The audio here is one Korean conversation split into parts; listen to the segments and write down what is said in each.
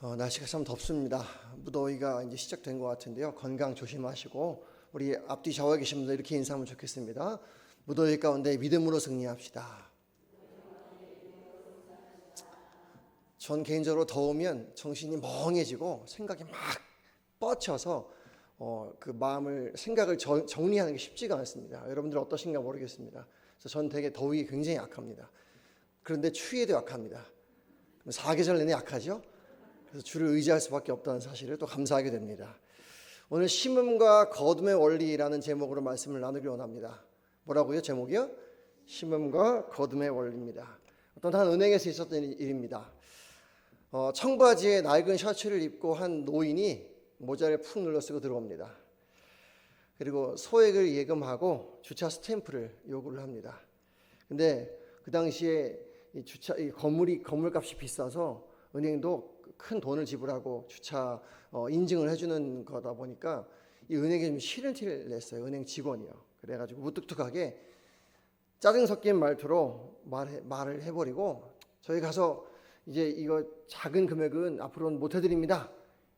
날씨가 참 덥습니다. 무더위가 이제 시작된 것 같은데요. 건강 조심하시고 우리 앞뒤 좌우에 계신 분들 이렇게 인사하면 좋겠습니다. 무더위 가운데 믿음으로 승리합시다. 전 개인적으로 더우면 정신이 멍해지고 생각이 막 뻗쳐서 생각을 정리하는 게 쉽지가 않습니다. 여러분들 어떠신가 모르겠습니다. 그래서 전 되게 더위에 굉장히 약합니다. 그런데 추위에도 약합니다. 사계절 내내 약하죠. 그래서 주를 의지할 수밖에 없다는 사실을 또 감사하게 됩니다. 오늘 심음과 거둠의 원리라는 제목으로 말씀을 나누기 원합니다. 뭐라고요? 제목이요? 심음과 거둠의 원리입니다. 어떤 한 은행에서 있었던 일입니다. 청바지에 낡은 셔츠를 입고 한 노인이 모자를 푹 눌러 쓰고 들어옵니다. 그리고 소액을 예금하고 주차 스탬프를 요구를 합니다. 근데 그 당시에 이 건물값이 비싸서 은행도 큰 돈을 지불하고 주차 인증을 해주는 거다 보니까 이 은행에 좀 싫은 티를 냈어요. 은행 직원이요. 그래가지고 무뚝뚝하게 짜증 섞인 말투로 말을 해버리고 저희 가서 이제 이거 작은 금액은 앞으로는 못 해드립니다.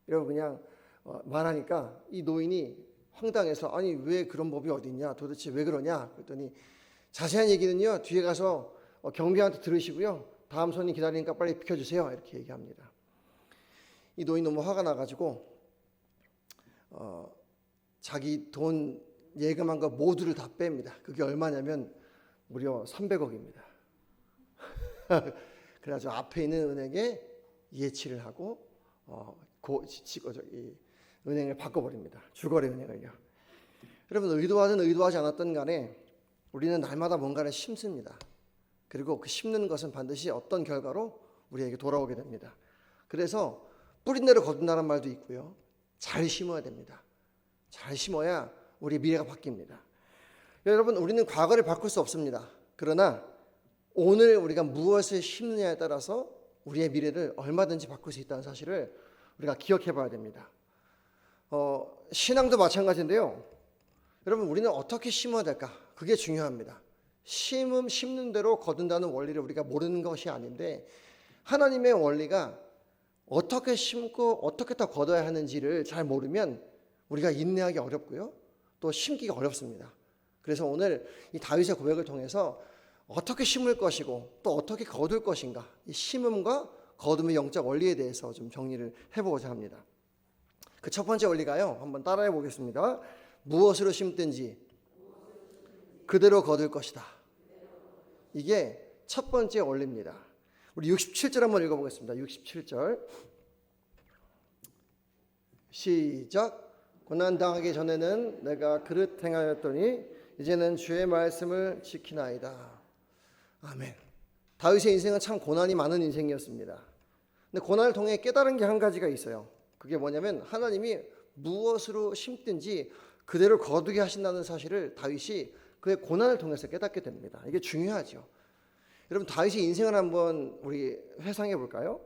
이러고 그냥 말하니까 이 노인이 황당해서 아니 왜 그런 법이 어디 있냐 도대체 왜 그러냐 그랬더니 자세한 얘기는요 뒤에 가서 경비한테 들으시고요 다음 손님 기다리니까 빨리 비켜주세요 이렇게 얘기합니다. 이 노인 너무 화가 나가지고 자기 돈 예금한 거 모두를 다 뺍니다. 그게 얼마냐면 무려 300억입니다. 그래가지고 앞에 있는 은행에 예치를 하고 은행을 바꿔버립니다. 주거래 은행을요. 여러분 의도하든 의도하지 않았든 간에 우리는 날마다 뭔가를 심습니다. 그리고 그 심는 것은 반드시 어떤 결과로 우리에게 돌아오게 됩니다. 그래서 뿌린 대로 거둔다는 말도 있고요. 잘 심어야 됩니다. 잘 심어야 우리의 미래가 바뀝니다. 여러분 우리는 과거를 바꿀 수 없습니다. 그러나 오늘 우리가 무엇을 심느냐에 따라서 우리의 미래를 얼마든지 바꿀 수 있다는 사실을 우리가 기억해 봐야 됩니다. 신앙도 마찬가지인데요. 여러분 우리는 어떻게 심어야 될까? 그게 중요합니다. 심는 대로 거둔다는 원리를 우리가 모르는 것이 아닌데 하나님의 원리가 어떻게 심고 어떻게 더 거둬야 하는지를 잘 모르면 우리가 인내하기 어렵고요. 또 심기가 어렵습니다. 그래서 오늘 이 다윗의 고백을 통해서 어떻게 심을 것이고 또 어떻게 거둘 것인가 이 심음과 거둠의 영적 원리에 대해서 좀 정리를 해보고자 합니다. 그 첫 번째 원리가요. 한번 따라해 보겠습니다. 무엇으로 심든지 그대로 거둘 것이다. 이게 첫 번째 원리입니다. 우리 67절 한번 읽어보겠습니다. 67절 시작. 고난당하기 전에는 내가 그릇 행하였더니 이제는 주의 말씀을 지키나이다. 아멘. 다윗의 인생은 참 고난이 많은 인생이었습니다. 근데 고난을 통해 깨달은 게 한 가지가 있어요. 그게 뭐냐면 하나님이 무엇으로 심든지 그대로 거두게 하신다는 사실을 다윗이 그의 고난을 통해서 깨닫게 됩니다. 이게 중요하죠. 여러분 다윗의 인생을 한번 우리 회상해 볼까요?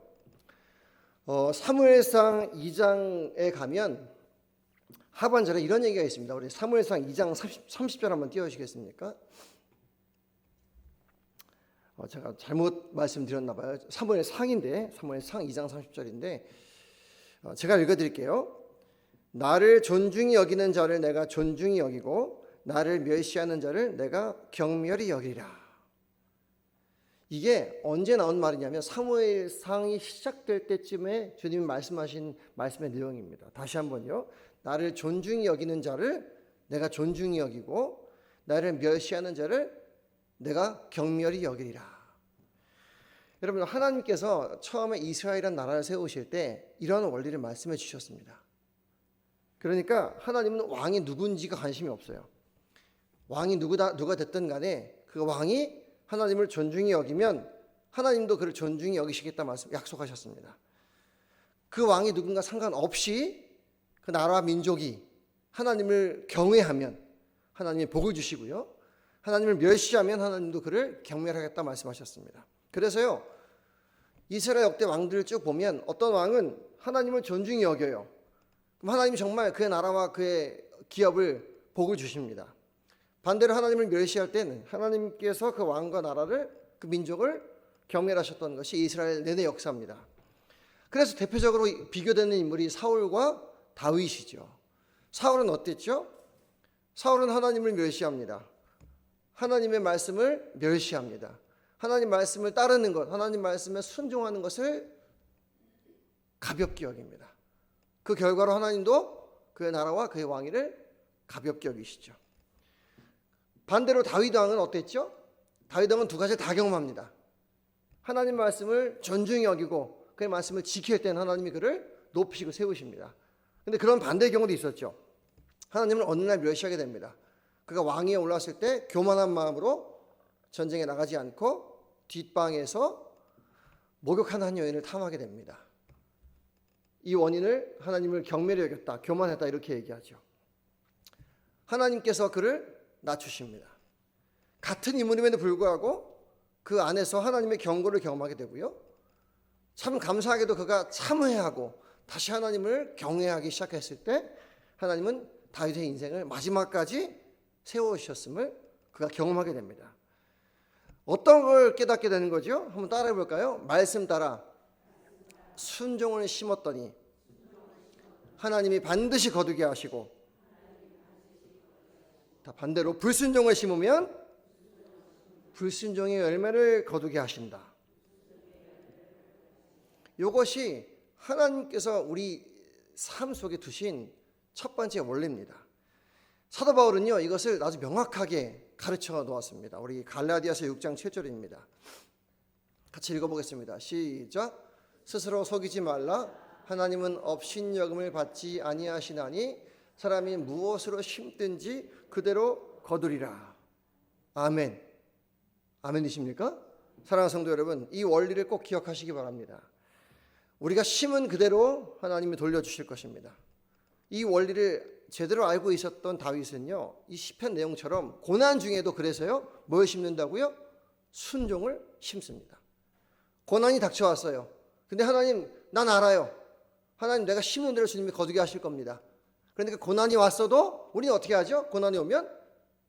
사무엘상 2장에 가면 하반절에 이런 얘기가 있습니다. 우리 사무엘상 2장 30절 한번 띄워주시겠습니까? 제가 잘못 말씀드렸나 봐요. 사무엘상인데 사무엘상 2장 30절인데 제가 읽어드릴게요. 나를 존중히 여기는 자를 내가 존중히 여기고 나를 멸시하는 자를 내가 경멸히 여기리라. 이게 언제 나온 말이냐면 사무엘상이 시작될 때쯤에 주님이 말씀하신 말씀의 내용입니다. 다시 한번요. 나를 존중히 여기는 자를 내가 존중히 여기고 나를 멸시하는 자를 내가 경멸히 여기리라. 여러분 하나님께서 처음에 이스라엘이라는 나라를 세우실 때 이런 원리를 말씀해 주셨습니다. 그러니까 하나님은 왕이 누군지가 관심이 없어요. 왕이 누가 됐든 간에 그 왕이 하나님을 존중히 여기면 하나님도 그를 존중히 여기시겠다 말씀 약속하셨습니다. 그 왕이 누군가 상관없이 그 나라와 민족이 하나님을 경외하면 하나님이 복을 주시고요. 하나님을 멸시하면 하나님도 그를 경멸하겠다 말씀하셨습니다. 그래서요. 이스라엘 역대 왕들을 쭉 보면 어떤 왕은 하나님을 존중히 여겨요. 그럼 하나님이 정말 그의 나라와 그의 기업을 복을 주십니다. 반대로 하나님을 멸시할 때는 하나님께서 그 왕과 나라를 그 민족을 경멸하셨던 것이 이스라엘 내내 역사입니다. 그래서 대표적으로 비교되는 인물이 사울과 다윗이죠. 사울은 어땠죠? 사울은 하나님을 멸시합니다. 하나님의 말씀을 멸시합니다. 하나님 말씀을 따르는 것, 하나님 말씀에 순종하는 것을 가볍게 여깁니다. 그 결과로 하나님도 그의 나라와 그의 왕위를 가볍게 여기시죠. 반대로 다윗 왕은 어땠죠? 다윗 왕은 두 가지를 다 경험합니다. 하나님 말씀을 존중히 여기고 그의 말씀을 지킬 때는 하나님이 그를 높이시고 세우십니다. 그런데 그런 반대의 경우도 있었죠. 하나님을 어느 날 멸시하게 됩니다. 그가 왕위에 올랐을 때 교만한 마음으로 전쟁에 나가지 않고 뒷방에서 목욕하는 한 여인을 탐하게 됩니다. 이 원인을 하나님을 경멸히 여겼다, 교만했다 이렇게 얘기하죠. 하나님께서 그를 낮추십니다. 같은 인물임에도 불구하고 그 안에서 하나님의 경고를 경험하게 되고요. 참 감사하게도 그가 참회하고 다시 하나님을 경외하기 시작했을 때 하나님은 다윗의 인생을 마지막까지 세워주셨음을 그가 경험하게 됩니다. 어떤 걸 깨닫게 되는 거죠? 한번 따라해 볼까요? 말씀 따라 순종을 심었더니 하나님이 반드시 거두게 하시고, 다 반대로 불순종을 심으면 불순종의 열매를 거두게 하신다. 이것이 하나님께서 우리 삶 속에 두신 첫 번째 원리입니다. 사도 바울은요, 이것을 아주 명확하게 가르쳐 놓았습니다. 우리 갈라디아서 6장 7절입니다. 같이 읽어보겠습니다. 시작. 스스로 속이지 말라. 하나님은 업신여금을 받지 아니하시나니 사람이 무엇으로 심든지 그대로 거두리라. 아멘. 아멘이십니까? 사랑하는 성도 여러분, 이 원리를 꼭 기억하시기 바랍니다. 우리가 심은 그대로 하나님이 돌려주실 것입니다. 이 원리를 제대로 알고 있었던 다윗은요, 이 시편 내용처럼 고난 중에도 그래서요, 뭘 심는다고요? 순종을 심습니다. 고난이 닥쳐왔어요. 근데 하나님, 난 알아요. 하나님, 내가 심는 대로 주님이 거두게 하실 겁니다. 그러니까 고난이 왔어도 우리는 어떻게 하죠? 고난이 오면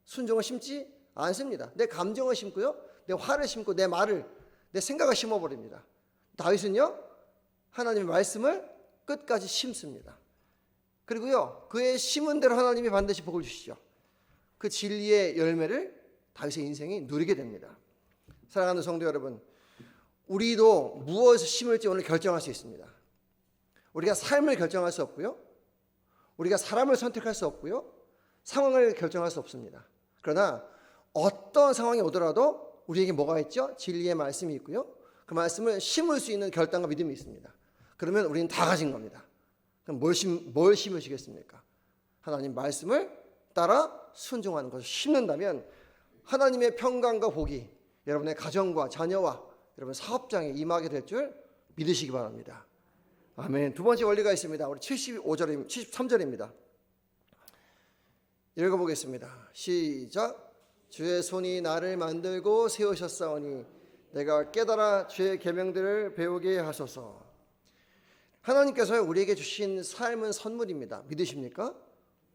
순종을 심지 않습니다. 내 감정을 심고요, 내 화를 심고 내 말을, 내 생각을 심어버립니다. 다윗은요, 하나님의 말씀을 끝까지 심습니다. 그리고요, 그의 심은 대로 하나님이 반드시 복을 주시죠. 그 진리의 열매를 다윗의 인생이 누리게 됩니다. 사랑하는 성도 여러분, 우리도 무엇을 심을지 오늘 결정할 수 있습니다. 우리가 삶을 결정할 수 없고요, 우리가 사람을 선택할 수 없고요, 상황을 결정할 수 없습니다. 그러나 어떤 상황이 오더라도 우리에게 뭐가 있죠? 진리의 말씀이 있고요, 그 말씀을 심을 수 있는 결단과 믿음이 있습니다. 그러면 우리는 다 가진 겁니다. 그럼 뭘 심으시겠습니까? 하나님 말씀을 따라 순종하는 것을 심는다면 하나님의 평강과 복이 여러분의 가정과 자녀와 여러분 사업장에 임하게 될 줄 믿으시기 바랍니다. 아멘. 두 번째 원리가 있습니다. 우리 73절입니다. 읽어보겠습니다. 시작. 주의 손이 나를 만들고 세우셨사오니 내가 깨달아 주의 계명들을 배우게 하소서. 하나님께서 우리에게 주신 삶은 선물입니다. 믿으십니까?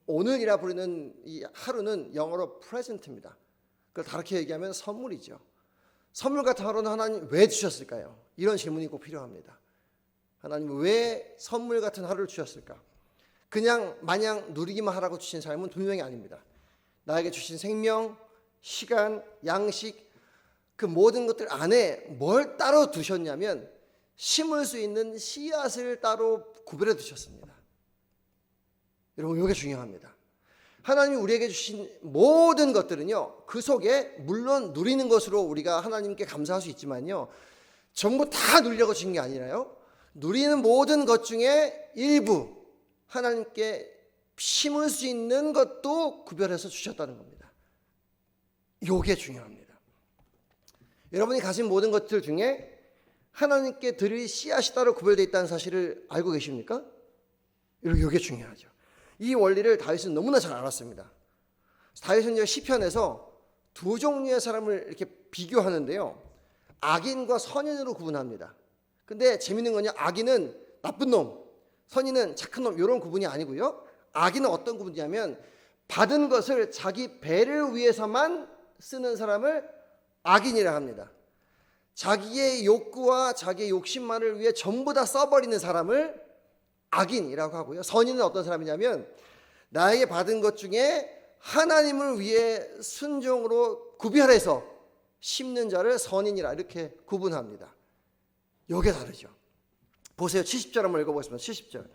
오늘이라 부르는 이 하루는 영어로 present입니다. 그걸 다르게 얘기하면 선물이죠. 선물 같은 하루는 하나님 왜 주셨을까요? 이런 질문이 꼭 필요합니다. 하나님 왜 선물 같은 하루를 주셨을까? 그냥 마냥 누리기만 하라고 주신 삶은 분명히 아닙니다. 나에게 주신 생명, 시간, 양식, 그 모든 것들 안에 뭘 따로 두셨냐면 심을 수 있는 씨앗을 따로 구별해 두셨습니다. 여러분, 이게 중요합니다. 하나님이 우리에게 주신 모든 것들은요, 그 속에 물론 누리는 것으로 우리가 하나님께 감사할 수 있지만요, 전부 다 누리려고 주신 게 아니라요, 누리는 모든 것 중에 일부 하나님께 심을 수 있는 것도 구별해서 주셨다는 겁니다. 이게 중요합니다. 여러분이 가진 모든 것들 중에 하나님께 드릴 씨앗이 따로 구별되어 있다는 사실을 알고 계십니까? 이게 중요하죠. 이 원리를 다윗은 너무나 잘 알았습니다. 다윗은 이제 시편에서 두 종류의 사람을 이렇게 비교하는데요, 악인과 선인으로 구분합니다. 근데 재밌는 건요, 악인은 나쁜 놈, 선인은 착한 놈, 이런 구분이 아니고요, 악인은 어떤 구분이냐면 받은 것을 자기 배를 위해서만 쓰는 사람을 악인이라 합니다. 자기의 욕구와 자기의 욕심만을 위해 전부 다 써버리는 사람을 악인이라고 하고요. 선인은 어떤 사람이냐면 나에게 받은 것 중에 하나님을 위해 순종으로 구별해서 심는 자를 선인이라 이렇게 구분합니다. 이게 다르죠. 보세요. 70절 한번 읽어보겠습니다. 70절.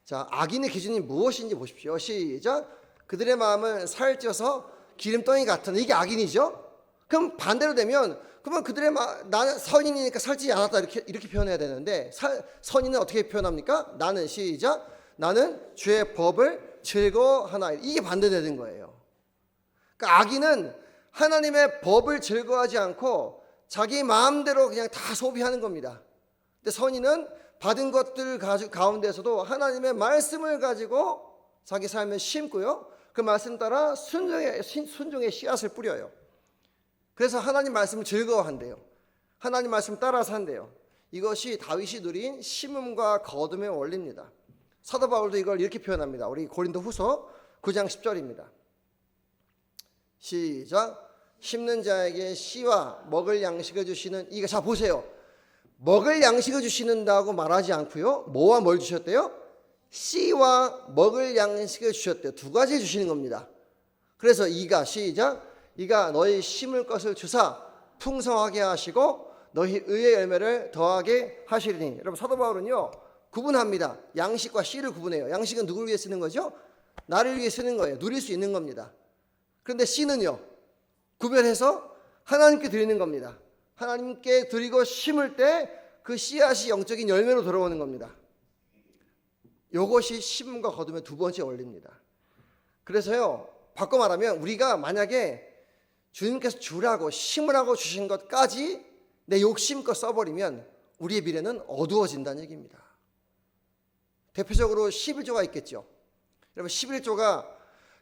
자, 악인의 기준이 무엇인지 보십시오. 시작. 그들의 마음은 살쪄서 기름덩이 같은, 이게 악인이죠. 그럼 반대로 되면 그러면 그들의 나는 선인이니까 살찌지 않았다 이렇게 표현해야 되는데 선인은 어떻게 표현합니까? 나는 시작. 나는 주의 법을 즐거워하나. 이게 반대되는 거예요. 그러니까 악인은 하나님의 법을 즐거워하지 않고 자기 마음대로 그냥 다 소비하는 겁니다. 근데 선인은 받은 것들 가운데서도 하나님의 말씀을 가지고 자기 삶을 심고요. 그 말씀 따라 순종의 씨앗을 뿌려요. 그래서 하나님 말씀을 즐거워한대요. 하나님 말씀 따라서 한대요. 이것이 다윗이 누린 심음과 거둠의 원리입니다. 사도 바울도 이걸 이렇게 표현합니다. 우리 고린도 후서 9장 10절입니다. 시작. 심는 자에게 씨와 먹을 양식을 주시는 이거 자 보세요. 먹을 양식을 주시는다고 말하지 않고요. 뭐와 뭘 주셨대요? 씨와 먹을 양식을 주셨대요. 두 가지 주시는 겁니다. 그래서 이가 시작. 이가 너희 심을 것을 주사 풍성하게 하시고 너희 의의 열매를 더하게 하시리니. 여러분 사도 바울은요 구분합니다. 양식과 씨를 구분해요. 양식은 누구를 위해 쓰는 거죠? 나를 위해 쓰는 거예요. 누릴 수 있는 겁니다. 그런데 씨는요 구별해서 하나님께 드리는 겁니다. 하나님께 드리고 심을 때 그 씨앗이 영적인 열매로 돌아오는 겁니다. 이것이 심음과 거둠의 두 번째 원리입니다. 그래서요 바꿔 말하면 우리가 만약에 주님께서 주라고 심으라고 주신 것까지 내 욕심껏 써버리면 우리의 미래는 어두워진다는 얘기입니다. 대표적으로 11조가 있겠죠. 여러분 11조가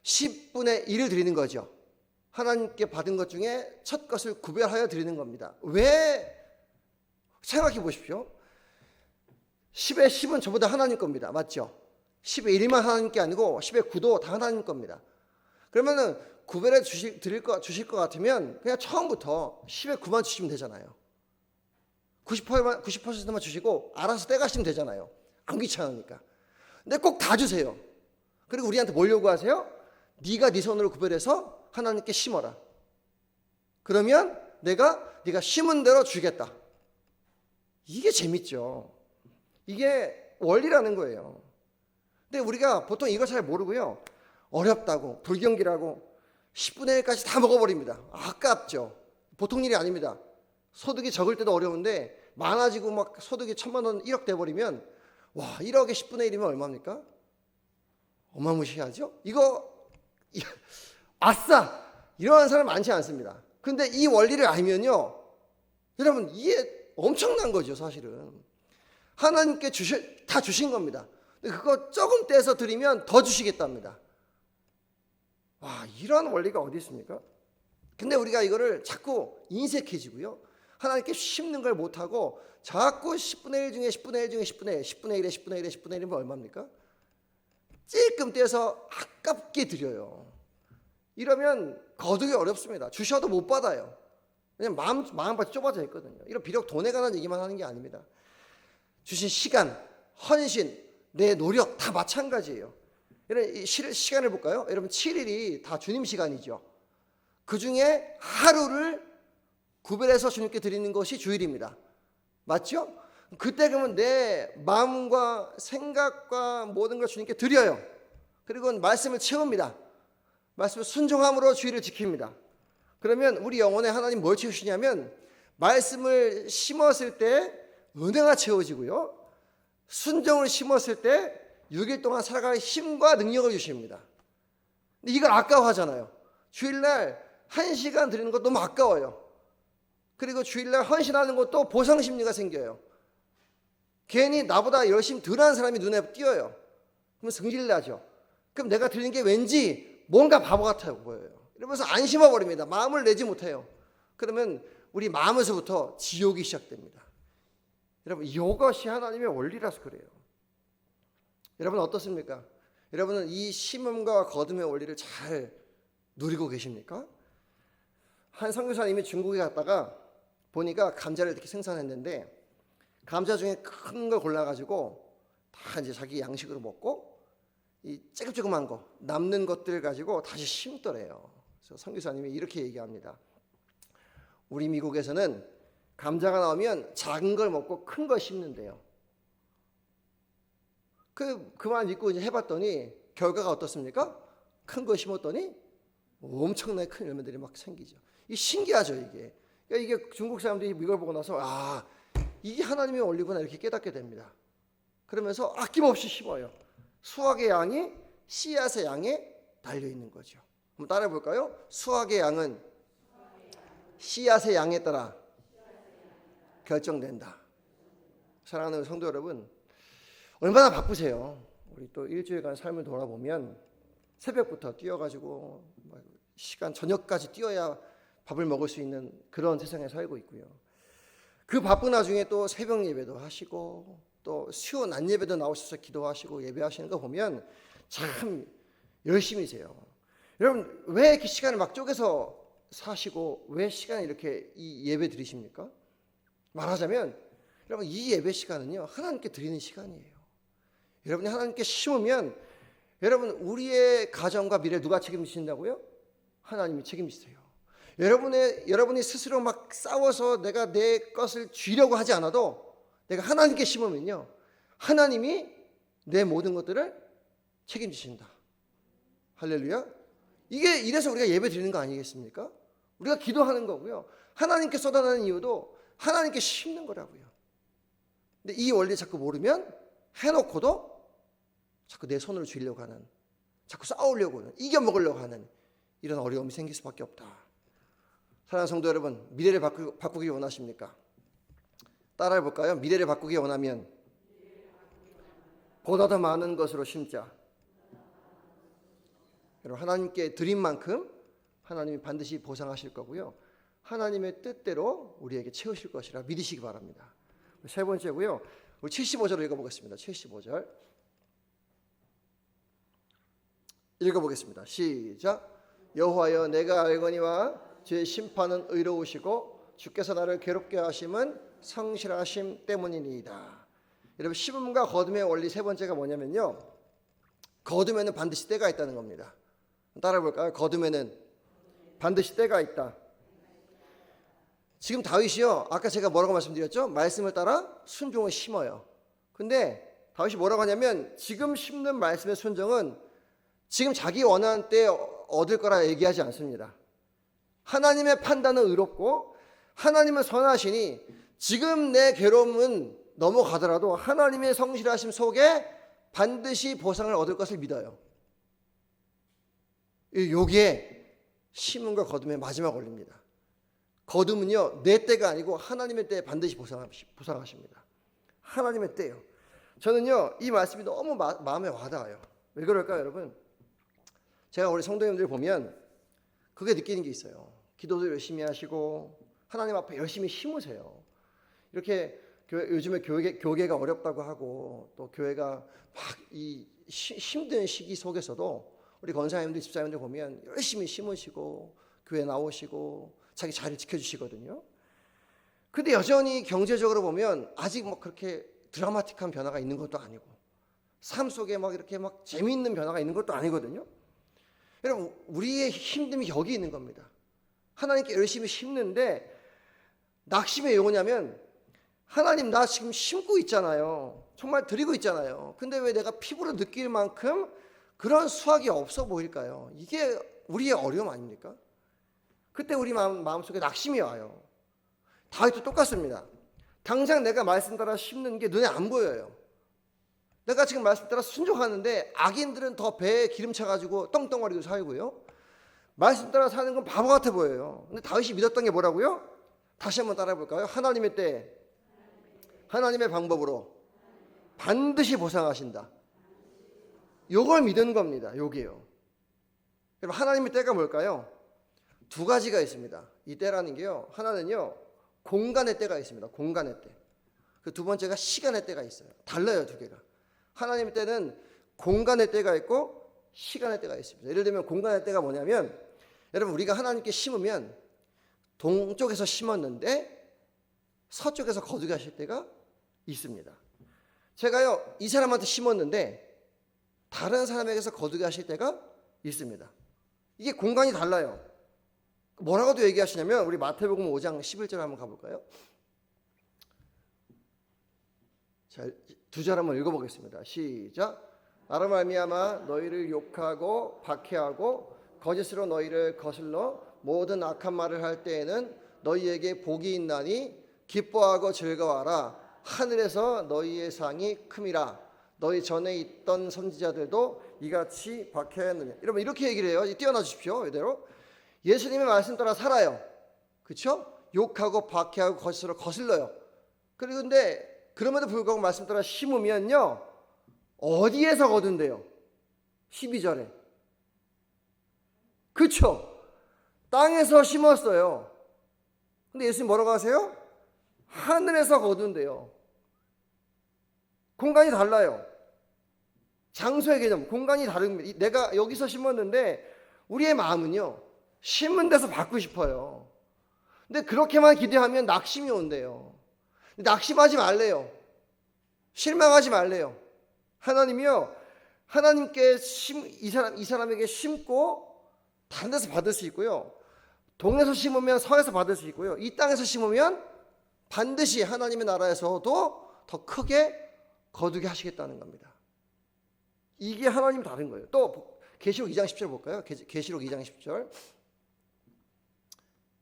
10분의 1을 드리는 거죠. 하나님께 받은 것 중에 첫 것을 구별하여 드리는 겁니다. 왜? 생각해 보십시오. 10의 10은 전부 다 하나님 겁니다. 맞죠? 10의 1만 하나님 게 아니고 10의 9도 다 하나님 겁니다. 그러면은 구별해 주실 것 같으면 그냥 처음부터 10의 9만 주시면 되잖아요. 90%만 주시고 알아서 떼가시면 되잖아요. 안 귀찮으니까. 근데 꼭 다 주세요. 그리고 우리한테 뭘 요구하세요? 네가 네 손으로 구별해서 하나님께 심어라. 그러면 네가 심은 대로 주겠다. 이게 재밌죠. 이게 원리라는 거예요. 근데 우리가 보통 이걸 잘 모르고요. 어렵다고 불경기라고 10분의 1까지 다 먹어버립니다. 아깝죠. 보통 일이 아닙니다. 소득이 적을 때도 어려운데 많아지고 막 소득이 1,000만 원 1억 돼버리면 와 1억에 10분의 1이면 얼마입니까? 어마무시하죠. 이거 아싸 이러한 사람 많지 않습니다. 근데 이 원리를 알면요 여러분 이해 엄청난 거죠. 사실은 하나님께 다 주신 겁니다. 근데 그거 조금 떼서 드리면 더 주시겠답니다. 와 이런 원리가 어디 있습니까? 근데 우리가 이거를 자꾸 인색해지고요 하나님께 심는 걸 못하고 자꾸 10분의 1 중에 10분의 1 중에 10분의 1 10분의 1에 10분의 1에 10분의 1이면 얼마입니까? 찔끔 떼서 아깝게 드려요. 이러면 거두기 어렵습니다. 주셔도 못 받아요. 왜냐면 마음밭이 좁아져 있거든요. 이런 비록 돈에 관한 얘기만 하는 게 아닙니다. 주신 시간, 헌신, 내 노력 다 마찬가지예요. 여러분 시간을 볼까요? 여러분 7일이 다 주님 시간이죠. 그 중에 하루를 구별해서 주님께 드리는 것이 주일입니다. 맞죠? 그때 그러면 내 마음과 생각과 모든 걸 주님께 드려요. 그리고 말씀을 채웁니다. 말씀을 순종함으로 주일을 지킵니다. 그러면 우리 영혼에 하나님 뭘 채우시냐면 말씀을 심었을 때 은혜가 채워지고요. 순종을 심었을 때 6일 동안 살아갈 힘과 능력을 주십니다. 근데 이걸 아까워하잖아요. 주일날 1시간 드리는 것 너무 아까워요. 그리고 주일날 헌신하는 것도 보상심리가 생겨요. 괜히 나보다 열심히 덜 하는 사람이 눈에 띄어요. 그러면 승질나죠. 그럼 내가 드리는 게 왠지 뭔가 바보 같아 보여요. 이러면서 안 심어버립니다. 마음을 내지 못해요. 그러면 우리 마음에서부터 지옥이 시작됩니다. 여러분 이것이 하나님의 원리라서 그래요. 여러분 어떻습니까? 여러분은 이 심음과 거둠의 원리를 잘 누리고 계십니까? 한 선교사님이 중국에 갔다가 보니까 감자를 이렇게 생산했는데 감자 중에 큰 걸 골라가지고 다 이제 자기 양식으로 먹고 이 쬐끔쬐끔한 거 남는 것들 가지고 다시 심더래요. 그래서 선교사님이 이렇게 얘기합니다. 우리 미국에서는 감자가 나오면 작은 걸 먹고 큰 걸 심는데요. 그 말 믿고 이제 해봤더니 결과가 어떻습니까? 큰 거 심었더니 엄청나게 큰 열매들이 막 생기죠. 이 신기하죠 이게. 그러니까 이게 중국 사람들이 이걸 보고 나서 아 이게 하나님의 원리구나 이렇게 깨닫게 됩니다. 그러면서 아낌없이 심어요. 수확의 양이 씨앗의 양에 달려 있는 거죠. 한번 따라해 볼까요? 수확의 양은 씨앗의 양에 따라 결정된다. 사랑하는 성도 여러분, 얼마나 바쁘세요? 우리 또 일주일간 삶을 돌아보면 새벽부터 뛰어가지고 시간 저녁까지 뛰어야 밥을 먹을 수 있는 그런 세상에 살고 있고요. 그 바쁜 와중에 또 새벽 예배도 하시고 또 수요 낮 예배도 나오셔서 기도하시고 예배하시는 거 보면 참 열심히세요. 여러분 왜 이렇게 시간을 막 쪼개서 사시고 왜 시간을 이렇게 이 예배 드리십니까? 말하자면 여러분 이 예배 시간은요 하나님께 드리는 시간이에요. 여러분이 하나님께 심으면 여러분 우리의 가정과 미래 누가 책임지신다고요? 하나님이 책임지세요. 여러분이 스스로 막 싸워서 내가 내 것을 쥐려고 하지 않아도 내가 하나님께 심으면요 하나님이 내 모든 것들을 책임지신다. 할렐루야. 이게 이래서 우리가 예배 드리는 거 아니겠습니까? 우리가 기도하는 거고요. 하나님께 쏟아내는 이유도 하나님께 심는 거라고요. 근데 이 원리 자꾸 모르면 해놓고도 자꾸 내 손으로 쥐려고 하는, 자꾸 싸우려고 하는, 이겨먹으려고 하는 이런 어려움이 생길 수밖에 없다. 사랑하는 성도 여러분, 미래를 바꾸기 원하십니까? 따라해 볼까요? 미래를 바꾸기 원하면 보다 더 많은 것으로 심자. 여러분 하나님께 드린 만큼 하나님이 반드시 보상하실 거고요. 하나님의 뜻대로 우리에게 채우실 것이라 믿으시기 바랍니다. 세 번째고요. 우리 75절을 읽어보겠습니다. 75절 읽어보겠습니다. 시작. 여호와여 내가 알거니와 제 심판은 의로우시고 주께서 나를 괴롭게 하심은 성실하심 때문이니이다. 여러분 심음과 거둠의 원리 세 번째가 뭐냐면요. 거둠에는 반드시 때가 있다는 겁니다. 따라해 볼까요? 거둠에는 반드시 때가 있다. 지금 다윗이요. 아까 제가 뭐라고 말씀드렸죠? 말씀을 따라 순종을 심어요. 근데 다윗이 뭐라고 하냐면 지금 심는 말씀의 순종은 지금 자기 원하는 때 얻을 거라 얘기하지 않습니다. 하나님의 판단은 의롭고 하나님은 선하시니 지금 내 괴로움은 넘어가더라도 하나님의 성실하심 속에 반드시 보상을 얻을 것을 믿어요. 요게 심음과 거둠의 마지막 원리입니다. 거둠은요 내 때가 아니고 하나님의 때에 반드시 보상하십니다. 하나님의 때요. 저는요 이 말씀이 너무 마음에 와닿아요. 왜 그럴까요 여러분? 제가 우리 성도님들 보면 그게 느끼는 게 있어요. 기도도 열심히 하시고 하나님 앞에 열심히 심으세요. 이렇게 요즘에 교계가 어렵다고 하고 또 교회가 막 이 힘든 시기 속에서도 우리 권사님들 집사님들 보면 열심히 심으시고 교회 나오시고 자기 자리를 지켜주시거든요. 근데 여전히 경제적으로 보면 아직 뭐 그렇게 드라마틱한 변화가 있는 것도 아니고 삶 속에 막 이렇게 막 재미있는 변화가 있는 것도 아니거든요. 여러분 우리의 힘듦이 여기 있는 겁니다. 하나님께 열심히 심는데 낙심의 요냐면 하나님 나 지금 심고 있잖아요. 정말 드리고 있잖아요. 근데 왜 내가 피부로 느낄 만큼 그런 수확이 없어 보일까요? 이게 우리의 어려움 아닙니까? 그때 우리 마음속에 낙심이 와요. 다윗도 똑같습니다. 당장 내가 말씀 따라 심는 게 눈에 안 보여요. 내가 지금 말씀 따라 순종하는데 악인들은 더 배에 기름 차가지고 떵떵거리고 살고요. 말씀 따라 사는 건 바보 같아 보여요. 근데 다윗이 믿었던 게 뭐라고요? 다시 한번 따라해 볼까요? 하나님의 때, 하나님의 방법으로 반드시 보상하신다. 요걸 믿은 겁니다. 요게요. 여러분 하나님의 때가 뭘까요? 두 가지가 있습니다. 이 때라는 게요. 하나는요. 공간의 때가 있습니다. 공간의 때. 그 두 번째가 시간의 때가 있어요. 달라요, 두 개가. 하나님의 때는 공간의 때가 있고 시간의 때가 있습니다. 예를 들면 공간의 때가 뭐냐면 여러분 우리가 하나님께 심으면 동쪽에서 심었는데 서쪽에서 거두게 하실 때가 있습니다. 제가요, 이 사람한테 심었는데 다른 사람에게서 거두게 하실 때가 있습니다. 이게 공간이 달라요. 뭐라고도 얘기하시냐면 우리 마태복음 5장 11절 한번 가볼까요? 자, 두 절 한번 읽어보겠습니다. 시작. 나로 말미암아 너희를 욕하고 박해하고 거짓으로 너희를 거슬러 모든 악한 말을 할 때에는 너희에게 복이 있나니 기뻐하고 즐거워하라. 하늘에서 너희의 상이 큼이라. 너희 전에 있던 선지자들도 이같이 박해하였느냐. 여러분 이렇게 얘기를 해요. 뛰어나 주십시오. 이대로 예수님의 말씀 따라 살아요. 그렇죠? 욕하고 박해하고 거짓으로 거슬러요. 그런데 그럼에도 불구하고 말씀 따라 심으면요, 어디에서 거둔대요? 12절에. 그렇죠? 땅에서 심었어요. 근데 예수님 뭐라고 하세요? 하늘에서 거둔대요. 공간이 달라요. 장소의 개념, 공간이 다릅니다. 내가 여기서 심었는데 우리의 마음은요, 심은 데서 받고 싶어요. 근데 그렇게만 기대하면 낙심이 온대요. 낙심하지 말래요. 실망하지 말래요. 하나님이요, 하나님께 이 사람에게 심고 다른 데서 받을 수 있고요, 동에서 심으면 서에서 받을 수 있고요, 이 땅에서 심으면 반드시 하나님의 나라에서도 더 크게 거두게 하시겠다는 겁니다. 이게 하나님 다른 거예요. 또 계시록 2장 10절 볼까요? 계시록 2장 10절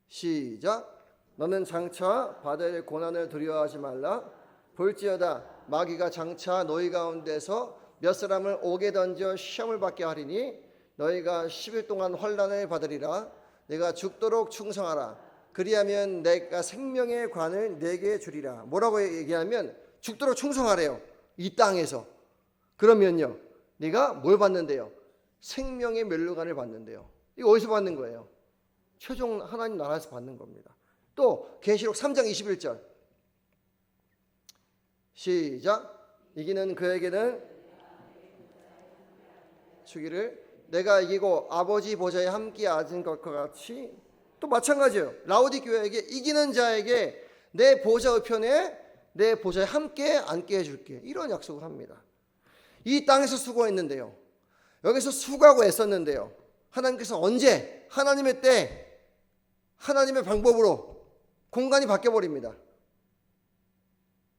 시작. 너는 장차 받을 고난을 두려워하지 말라. 볼지어다 마귀가 장차 너희 가운데서 몇 사람을 옥에 던져 시험을 받게 하리니 너희가 10일 동안 환난을 받으리라. 내가 죽도록 충성하라. 그리하면 내가 생명의 관을 내게 주리라. 뭐라고 얘기하면 죽도록 충성하래요. 이 땅에서. 그러면요, 네가 뭘 받는데요? 생명의 멸류관을 받는데요. 이거 어디서 받는 거예요? 최종 하나님 나라에서 받는 겁니다. 또 계시록 3장 21절 시작. 이기는 그에게는 주기를 내가 이기고 아버지 보좌에 함께 앉은 것과 같이. 또 마찬가지예요. 라오디 교회에게 이기는 자에게 내 보좌 우편에 내 보좌에 함께 앉게 해줄게. 이런 약속을 합니다. 이 땅에서 수고했는데요, 여기서 수고하고 애썼는데요, 하나님께서 언제 하나님의 때 하나님의 방법으로 공간이 바뀌어버립니다.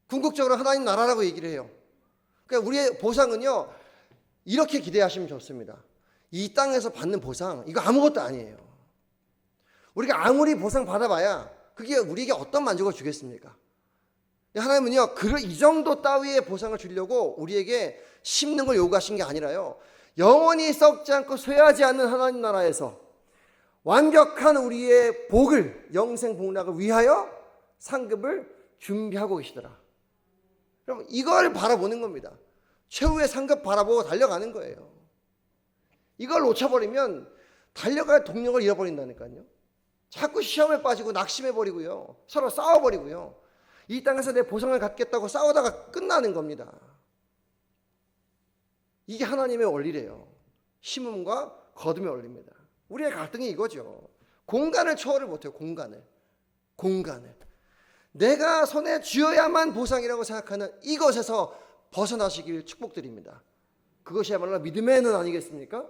궁극적으로 하나님 나라라고 얘기를 해요. 그러니까 우리의 보상은요, 이렇게 기대하시면 좋습니다. 이 땅에서 받는 보상, 이거 아무것도 아니에요. 우리가 아무리 보상 받아봐야 그게 우리에게 어떤 만족을 주겠습니까? 하나님은요, 이 정도 따위의 보상을 주려고 우리에게 심는 걸 요구하신 게 아니라요, 영원히 썩지 않고 쇠하지 않는 하나님 나라에서 완벽한 우리의 복을, 영생 복락을 위하여 상급을 준비하고 계시더라. 그럼 이걸 바라보는 겁니다. 최후의 상급 바라보고 달려가는 거예요. 이걸 놓쳐버리면 달려갈 동력을 잃어버린다니까요. 자꾸 시험에 빠지고 낙심해버리고요, 서로 싸워버리고요, 이 땅에서 내 보상을 갖겠다고 싸우다가 끝나는 겁니다. 이게 하나님의 원리래요. 심음과 거둠의 원리입니다. 우리의 갈등이 이거죠. 공간을 초월을 못해요. 공간을 내가 손에 쥐어야만 보상이라고 생각하는 이것에서 벗어나시길 축복드립니다. 그것이야말로 믿음의 는 아니겠습니까?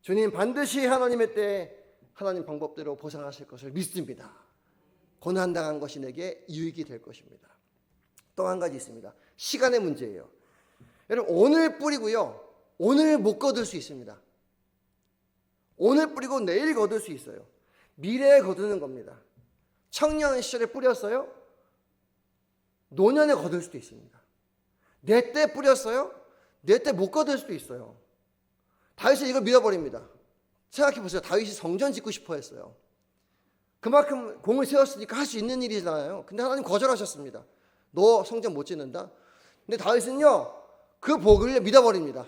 주님 반드시 하나님의 때에 하나님 방법대로 보상하실 것을 믿습니다. 고난당한 것이 내게 유익이 될 것입니다. 또 한 가지 있습니다. 시간의 문제예요. 여러분, 오늘 뿌리고요, 오늘 못 거둘 수 있습니다. 오늘 뿌리고 내일 거둘 수 있어요. 미래에 거두는 겁니다. 청년 시절에 뿌렸어요, 노년에 거둘 수도 있습니다. 내 때 뿌렸어요, 내 때 못 거둘 수도 있어요. 다윗이 이걸 믿어버립니다. 생각해 보세요. 다윗이 성전 짓고 싶어 했어요. 그만큼 공을 세웠으니까 할 수 있는 일이잖아요. 근데 하나님 거절하셨습니다. 너 성전 못 짓는다. 근데 다윗은요, 그 복을 믿어버립니다.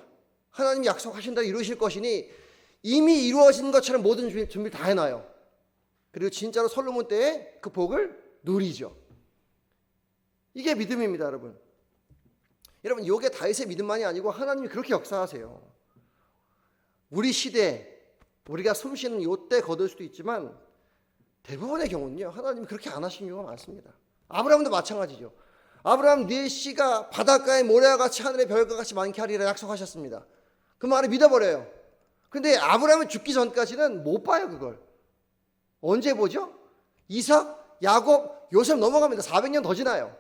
하나님이 약속하신 대로 이루실 것이니 이미 이루어진 것처럼 모든 준비를 다 해놔요. 그리고 진짜로 솔로몬 때에 그 복을 누리죠. 이게 믿음입니다, 여러분. 여러분, 이게 다윗의 믿음만이 아니고 하나님이 그렇게 역사하세요. 우리 시대, 우리가 숨쉬는 이때 거둘 수도 있지만 대부분의 경우는요, 하나님이 그렇게 안 하신 경우가 많습니다. 아브라함도 마찬가지죠. 아브라함 네 씨가 바닷가의 모래와 같이 하늘의 별과 같이 많게 하리라 약속하셨습니다. 그 말을 믿어버려요. 근데 아브라함이 죽기 전까지는 못 봐요, 그걸. 언제 보죠? 이삭, 야곱, 요셉 넘어갑니다. 400년 더 지나요.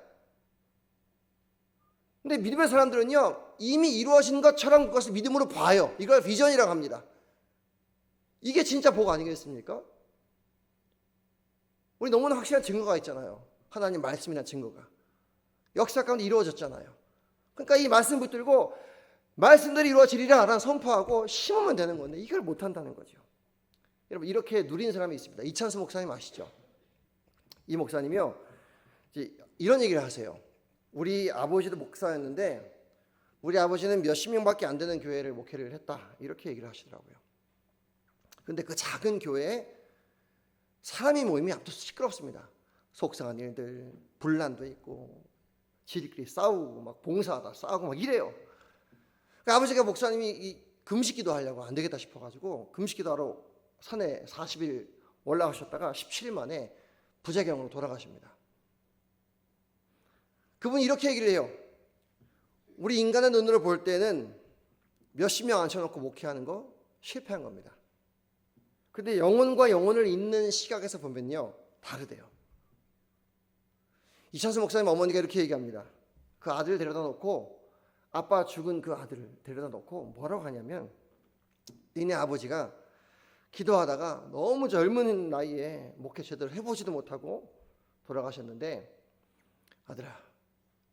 근데 믿음의 사람들은요, 이미 이루어진 것처럼 그것을 믿음으로 봐요. 이걸 비전이라고 합니다. 이게 진짜 복 아니겠습니까? 우리 너무나 확실한 증거가 있잖아요. 하나님 말씀이나 증거가. 역사 가운데 이루어졌잖아요. 그러니까 이 말씀 붙들고 말씀들이 이루어지리라 라는 선포하고 심으면 되는 건데 이걸 못한다는 거죠. 여러분, 이렇게 누린 사람이 있습니다. 이찬수 목사님 아시죠? 이 목사님이요, 이제 이런 얘기를 하세요. 우리 아버지도 목사였는데 우리 아버지는 몇십 명밖에 안 되는 교회를 목회를 했다, 이렇게 얘기를 하시더라고요. 근데 그 작은 교회에 사람이 모이면 앞도 시끄럽습니다. 속상한 일들, 분란도 있고 지들끼리 싸우고 막 봉사하다 싸우고 막 이래요. 그러니까 아버지가 목사님이 이 금식기도 하려고 안 되겠다 싶어가지고 금식기도하러 산에 40일 올라가셨다가 17일 만에 부작용으로 돌아가십니다. 그분이 이렇게 얘기를 해요. 우리 인간의 눈으로 볼 때는 몇십 명 앉혀놓고 목회하는 거 실패한 겁니다. 근데 영혼과 영혼을 잇는 시각에서 보면요, 다르대요. 이찬수 목사님 어머니가 이렇게 얘기합니다. 그 아들을 데려다 놓고, 아빠 죽은 그 아들을 데려다 놓고 뭐라고 하냐면, 니네 아버지가 기도하다가 너무 젊은 나이에 목회 제대로 해보지도 못하고 돌아가셨는데, 아들아,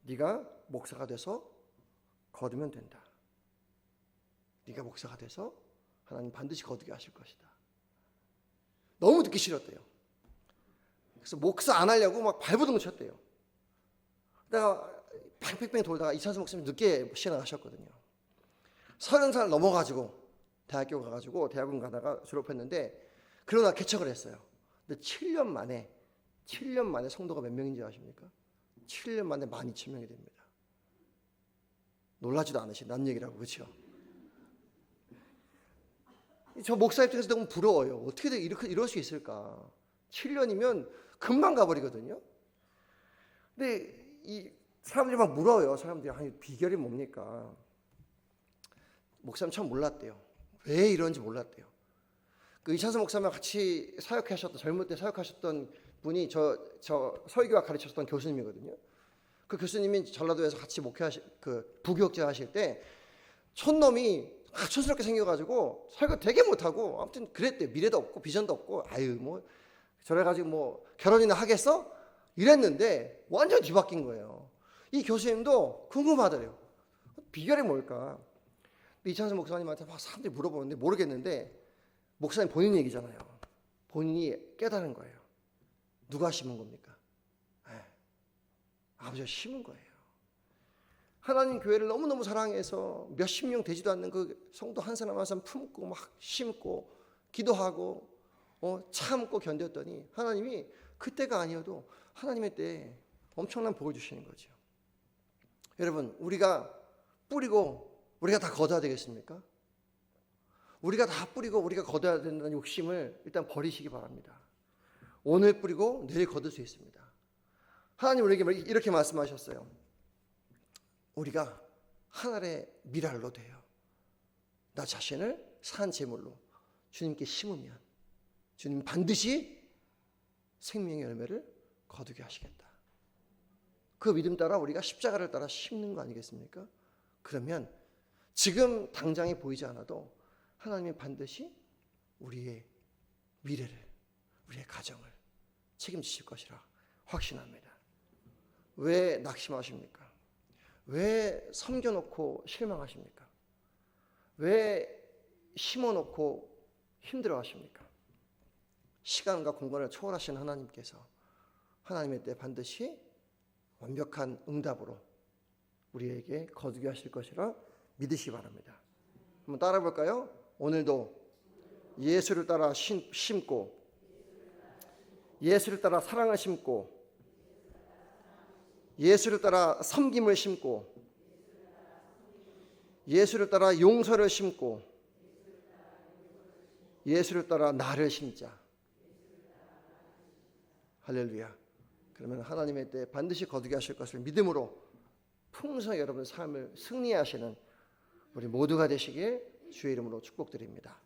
네가 목사가 돼서 거두면 된다. 네가 목사가 돼서 하나님 반드시 거두게 하실 것이다. 너무 듣기 싫었대요. 그래서 목사 안 하려고 막 발버둥 쳤대요. 그러다가 팽팽팽 돌다가 이찬수 목사님 늦게 신앙하셨거든요. 30살 넘어가지고 대학교 가가지고 대학원 가다가 졸업했는데, 그러나 개척을 했어요. 근데 7년 만에 성도가 몇 명인지 아십니까? 7년 만에 12,000명이 됩니다. 놀라지도 않으시, 난 얘기라고, 그렇죠? 저 목사 입장에서 너무 부러워요. 어떻게 이렇게 이럴 수 있을까? 7년이면 금방 가버리거든요. 근데 이 사람들이 막 물어요. 사람들이, 아니, 비결이 뭡니까? 목사님 처음 몰랐대요. 왜 이런지 몰랐대요. 그 이찬수 목사님과 같이 사역하셨던, 젊을 때 사역하셨던 분이 저 서기교학 가르쳤던 교수님이거든요. 그 교수님이 전라도에서 같이 그 부교육제 하실 때 촌놈이 촌스럽게 생겨가지고 설교 되게 못하고 아무튼 그랬대요. 미래도 없고 비전도 없고, 아유 뭐 저래가지고 뭐 결혼이나 하겠어? 이랬는데 완전 뒤바뀐 거예요. 이 교수님도 궁금하더래요. 비결이 뭘까? 이찬수 목사님한테 막 사람들이 물어보는데 모르겠는데, 목사님 본인 얘기잖아요. 본인이 깨달은 거예요. 누가 심은 겁니까? 아버지가 심은 거예요. 하나님 교회를 너무너무 사랑해서 몇십 명 되지도 않는 그 성도 한 사람 한 사람 품고 막 심고 기도하고 참고 견뎠더니 하나님이 그때가 아니어도 하나님의 때에 엄청난 복을 주시는 거죠. 여러분, 우리가 뿌리고 우리가 다 거둬야 되겠습니까? 우리가 다 뿌리고 우리가 거둬야 된다는 욕심을 일단 버리시기 바랍니다. 오늘 뿌리고 내일 거둘 수 있습니다. 하나님 우리에게 이렇게 말씀하셨어요. 우리가 하늘의 미랄로 되어 나 자신을 산 제물로 주님께 심으면 주님 반드시 생명의 열매를 거두게 하시겠다. 그 믿음 따라 우리가 십자가를 따라 심는 거 아니겠습니까? 그러면 지금 당장에 보이지 않아도 하나님이 반드시 우리의 미래를, 우리의 가정을 책임지실 것이라 확신합니다. 왜 낙심하십니까? 왜 섬겨놓고 실망하십니까? 왜 심어놓고 힘들어하십니까? 시간과 공간을 초월하신 하나님께서 하나님의 때 반드시 완벽한 응답으로 우리에게 거두게 하실 것이라 믿으시기 바랍니다. 한번 따라 볼까요? 오늘도 예수를 따라 심고, 예수를 따라 사랑을 심고, 예수를 따라 섬김을 심고, 예수를 따라 용서를 심고, 예수를 따라 나를 심자. 할렐루야. 그러면 하나님의 때 반드시 거두게 하실 것을 믿음으로 풍성히 여러분의 삶을 승리하시는 우리 모두가 되시길 주의 이름으로 축복드립니다.